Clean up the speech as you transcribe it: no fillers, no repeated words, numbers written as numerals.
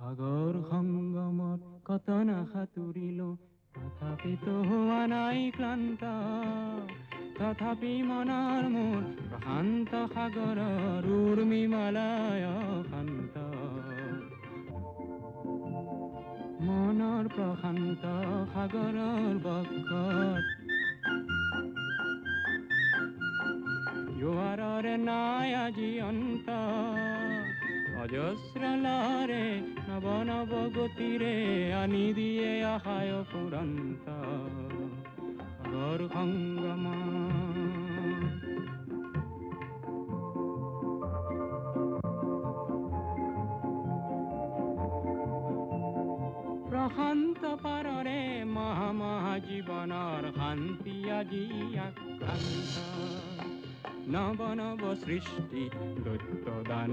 সাগৰ সংগমত কত না সাঁতুৰিলো, তথাপিতো হোৱা নাই ক্লান্ত। তথাপি মনৰ মোৰ প্ৰশান্ত সাগৰৰ উৰ্মিমালায় শান্ত। মনৰ প্ৰশান্ত সাগৰৰ বক্ষত জোৱাৰৰে নাই আজি অন্ত। অজস্ৰ লহৰে নৱ নৱ গতিৰে আনি দিয়ে আশায় ফুৰন্ত। সাগৰ সংগম প্ৰশান্ত পাৰৰে মহা মহা জীৱনৰ শান্তি আজি আক্ৰান্ত। নৱ নৱ সৃষ্টি দৈত্য দান